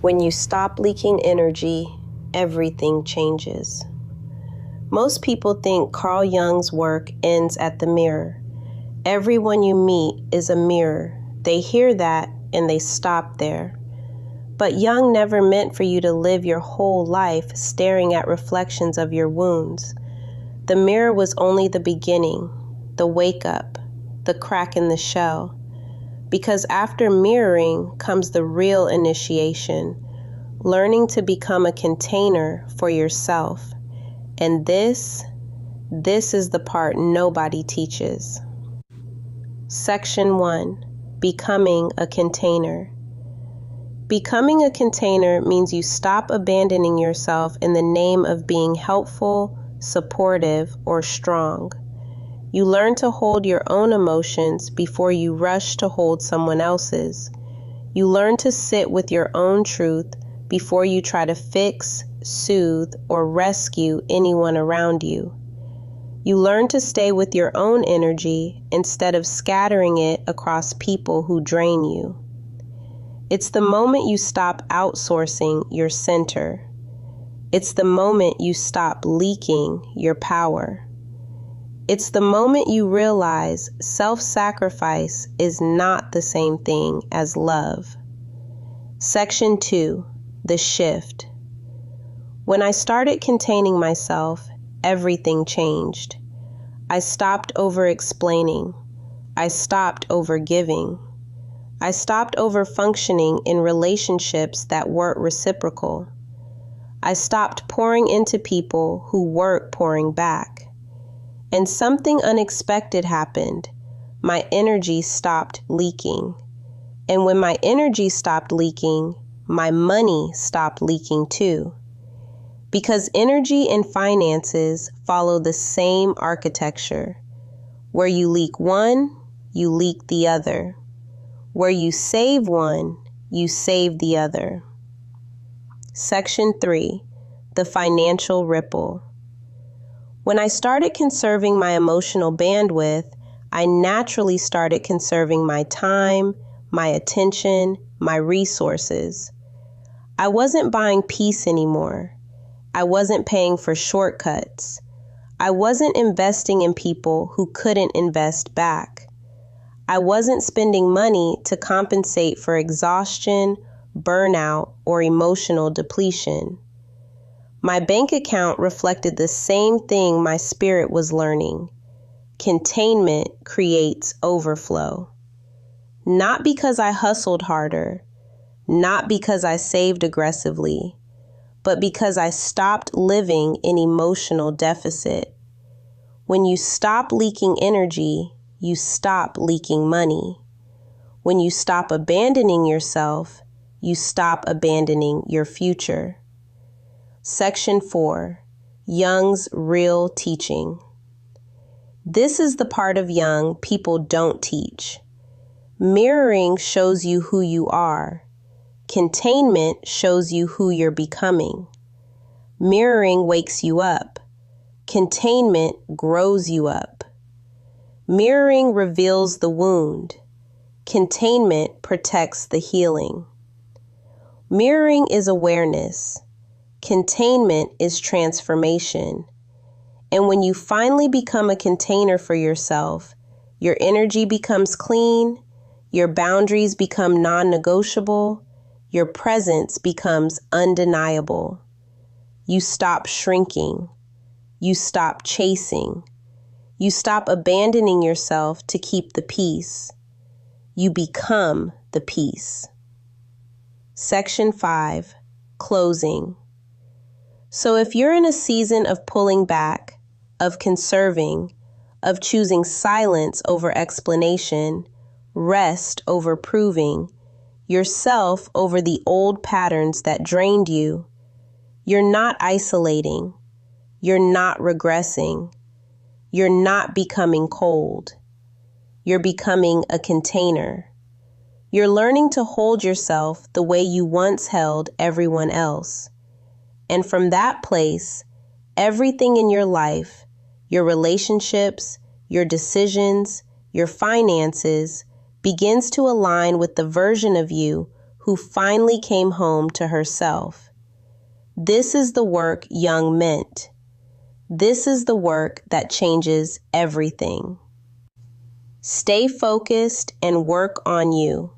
When you stop leaking energy, everything changes. Most people think Carl Jung's work ends at the mirror. Everyone you meet is a mirror. They hear that and they stop there. But Jung never meant for you to live your whole life staring at reflections of your wounds. The mirror was only the beginning, the wake up, the crack in the shell. Because after mirroring comes the real initiation, learning to become a container for yourself. And this is the part nobody teaches. Section 1. Becoming a container. Becoming a container means you stop abandoning yourself in the name of being helpful, supportive, or strong. You learn to hold your own emotions before you rush to hold someone else's. You learn to sit with your own truth before you try to fix, soothe, or rescue anyone around you. You learn to stay with your own energy instead of scattering it across people who drain you. It's the moment you stop outsourcing your center. It's the moment you stop leaking your power. It's the moment you realize self-sacrifice is not the same thing as love. Section 2. The shift. When I started containing myself, everything changed. I stopped over-explaining. I stopped over-giving. I stopped over-functioning in relationships that weren't reciprocal. I stopped pouring into people who weren't pouring back. And something unexpected happened. My energy stopped leaking. And when my energy stopped leaking, my money stopped leaking too. Because energy and finances follow the same architecture. Where you leak one, you leak the other. Where you save one, you save the other. Section 3. The financial ripple. When I started conserving my emotional bandwidth, I naturally started conserving my time, my attention, my resources. I wasn't buying peace anymore. I wasn't paying for shortcuts. I wasn't investing in people who couldn't invest back. I wasn't spending money to compensate for exhaustion, burnout, or emotional depletion. My bank account reflected the same thing my spirit was learning. Containment creates overflow. Not because I hustled harder, not because I saved aggressively, but because I stopped living in emotional deficit. When you stop leaking energy, you stop leaking money. When you stop abandoning yourself, you stop abandoning your future. Section 4. Jung's real teaching. This is the part of Jung people don't teach. Mirroring shows you who you are. Containment shows you who you're becoming. Mirroring wakes you up. Containment grows you up. Mirroring reveals the wound. Containment protects the healing. Mirroring is awareness. Containment is transformation. And when you finally become a container for yourself, your energy becomes clean, your boundaries become non-negotiable, your presence becomes undeniable. You stop shrinking. You stop chasing. You stop abandoning yourself to keep the peace. You become the peace. Section 5. Closing. So if you're in a season of pulling back, of conserving, of choosing silence over explanation, rest over proving, yourself over the old patterns that drained you, you're not isolating. You're not regressing. You're not becoming cold. You're becoming a container. You're learning to hold yourself the way you once held everyone else. And from that place, everything in your life, your relationships, your decisions, your finances, begins to align with the version of you who finally came home to herself. This is the work Jung meant. This is the work that changes everything. Stay focused and work on you.